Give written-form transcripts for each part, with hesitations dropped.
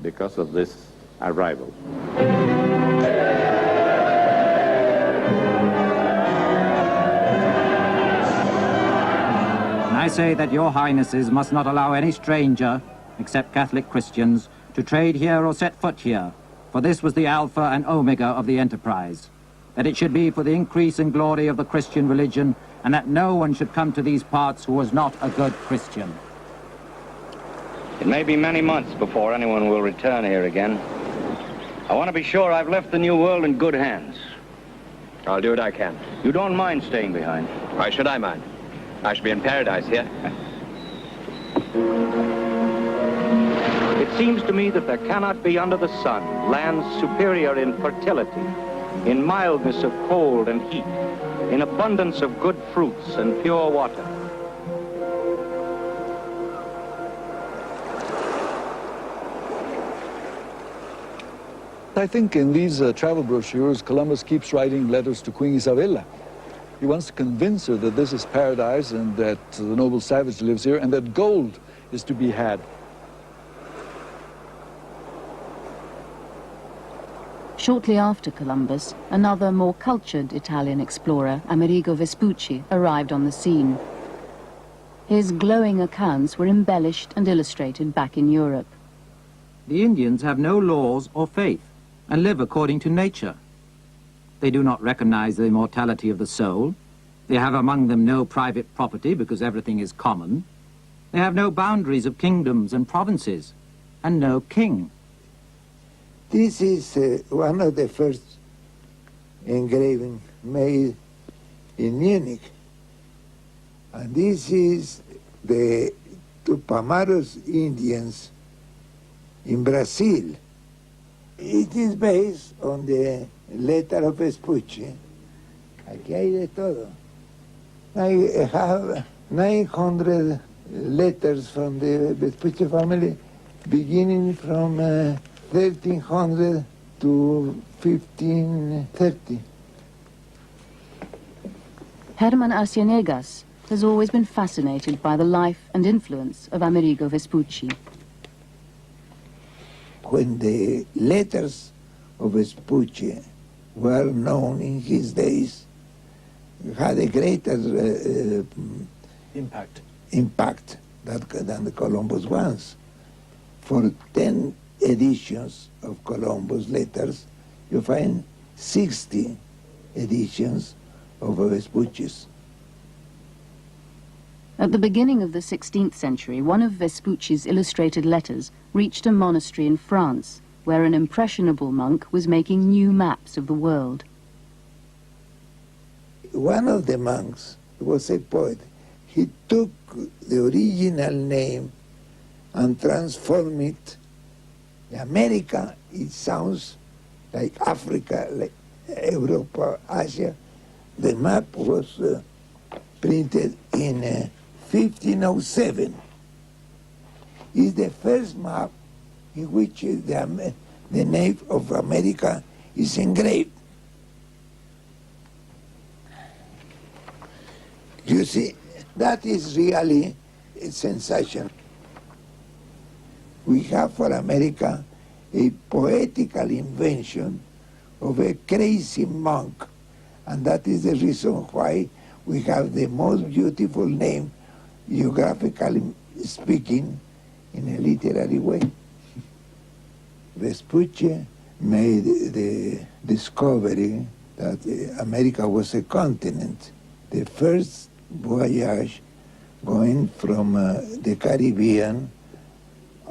because of this arrival. I say that your highnesses must not allow any stranger, except Catholic Christians, to trade here or set foot here, for this was the alpha and omega of the enterprise, that it should be for the increase and glory of the Christian religion, and that no one should come to these parts who was not a good Christian. It may be many months before anyone will return here again. I want to be sure I've left the New World in good hands. I'll do what I can. You don't mind staying behind? Why should I mind? I should be in paradise here. It seems to me that there cannot be under the sun lands superior in fertility, in mildness of cold and heat, in abundance of good fruits and pure water. I think in these travel brochures, Columbus keeps writing letters to Queen Isabella. He wants to convince her that this is paradise and that the noble savage lives here and that gold is to be had. Shortly after Columbus, another more cultured Italian explorer, Amerigo Vespucci, arrived on the scene. His glowing accounts were embellished and illustrated back in Europe. The Indians have no laws or faith and live according to nature. They do not recognize the immortality of the soul. They have among them no private property because everything is common. They have no boundaries of kingdoms and provinces, and no king. This is one of the first engraving made in Munich. And this is the Tupamaros Indians in Brazil. It is based on the letter of Vespucci. Aquí hay de todo. I have 900 letters from the Vespucci family, beginning from 1300 to 1530. Herman Arciniegas has always been fascinated by the life and influence of Amerigo Vespucci. When the letters of Vespucci were known in his days, had a greater Impact. than the Columbus ones. For 10 editions of Columbus letters, you find 60 editions of Vespucci's. At the beginning of the 16th century, one of Vespucci's illustrated letters reached a monastery in France, where an impressionable monk was making new maps of the world. One of the monks was a poet. He took the original name and transformed it. America, it sounds like Africa, like Europe, Asia. The map was printed in 1507. It's the first map in which the name of America is engraved. You see, that is really a sensation. We have for America a poetical invention of a crazy monk, and that is the reason why we have the most beautiful name, geographically speaking, in a literary way. Vespucci made the discovery that America was a continent. The first voyage going from the Caribbean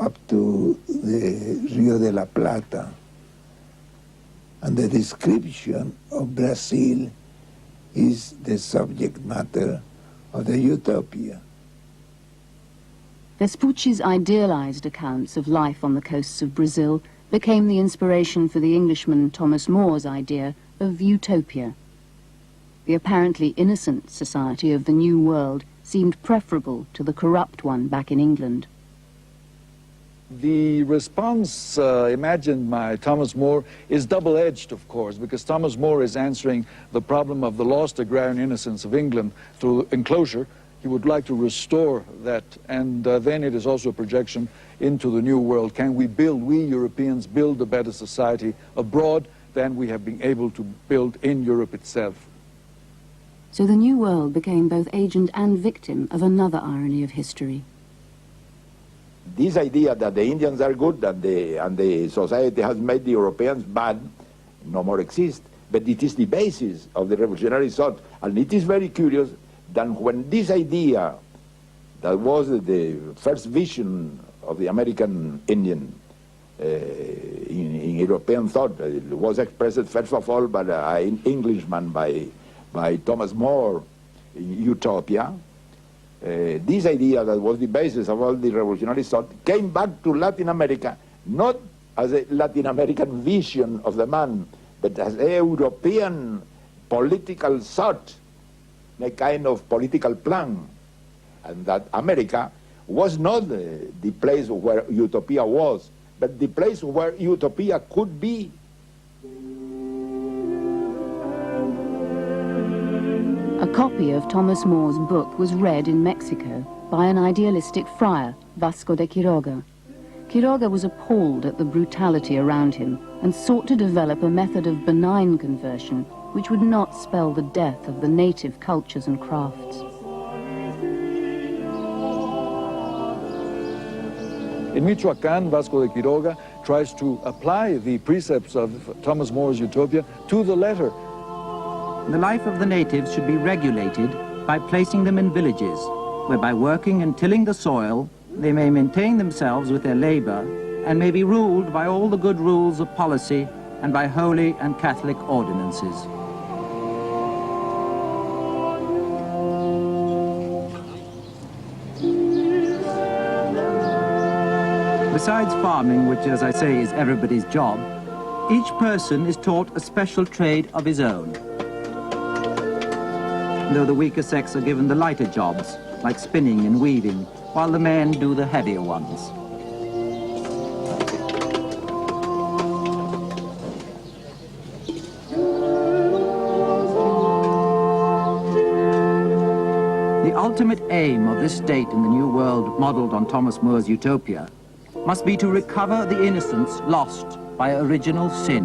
up to the Rio de la Plata. And the description of Brazil is the subject matter of the Utopia. Vespucci's idealized accounts of life on the coasts of Brazil became the inspiration for the Englishman Thomas More's idea of Utopia. The apparently innocent society of the New World seemed preferable to the corrupt one back in England. The response imagined by Thomas More is double-edged, of course, because Thomas More is answering the problem of the lost agrarian innocence of England through enclosure, He would like to restore that, and then it is also a projection into the new world. Can we Europeans, build a better society abroad than we have been able to build in Europe itself? So the New World became both agent and victim of another irony of history. This idea that the Indians are good and the society has made the Europeans bad no more exists. But it is the basis of the revolutionary thought. And it is very curious that when this idea, that was the first vision of the American Indian in European thought, it was expressed first of all by an Englishman, by Thomas More, Utopia. This idea that was the basis of all the revolutionary thought came back to Latin America, not as a Latin American vision of the man, but as a European political thought, a kind of political plan. And that America was not the place where utopia was, but the place where utopia could be. A copy of Thomas More's book was read in Mexico by an idealistic friar, Vasco de Quiroga. Quiroga was appalled at the brutality around him and sought to develop a method of benign conversion which would not spell the death of the native cultures and crafts. In Michoacán, Vasco de Quiroga tries to apply the precepts of Thomas More's Utopia to the letter. The life of the natives should be regulated by placing them in villages, where by working and tilling the soil, they may maintain themselves with their labor and may be ruled by all the good rules of policy and by holy and Catholic ordinances. Besides farming, which, as I say, is everybody's job, each person is taught a special trade of his own. Though the weaker sex are given the lighter jobs, like spinning and weaving, while the men do the heavier ones. The ultimate aim of this state in the New World, modeled on Thomas More's Utopia, must be to recover the innocence lost by original sin.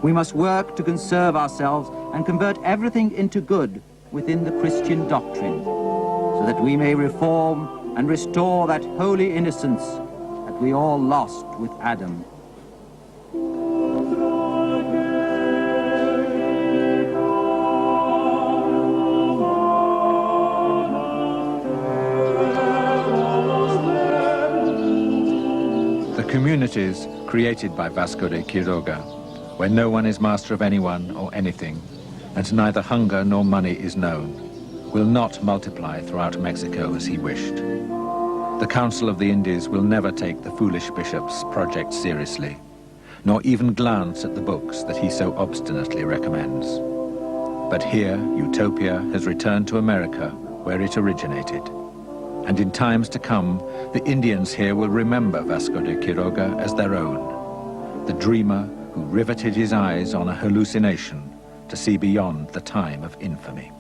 We must work to conserve ourselves and convert everything into good within the Christian doctrine, so that we may reform and restore that holy innocence that we all lost with Adam. The communities created by Vasco de Quiroga, where no one is master of anyone or anything, and neither hunger nor money is known, will not multiply throughout Mexico as he wished. The Council of the Indies will never take the foolish bishop's project seriously, nor even glance at the books that he so obstinately recommends. But here, Utopia has returned to America, where it originated. And in times to come, the Indians here will remember Vasco de Quiroga as their own, the dreamer who riveted his eyes on a hallucination to see beyond the time of infamy.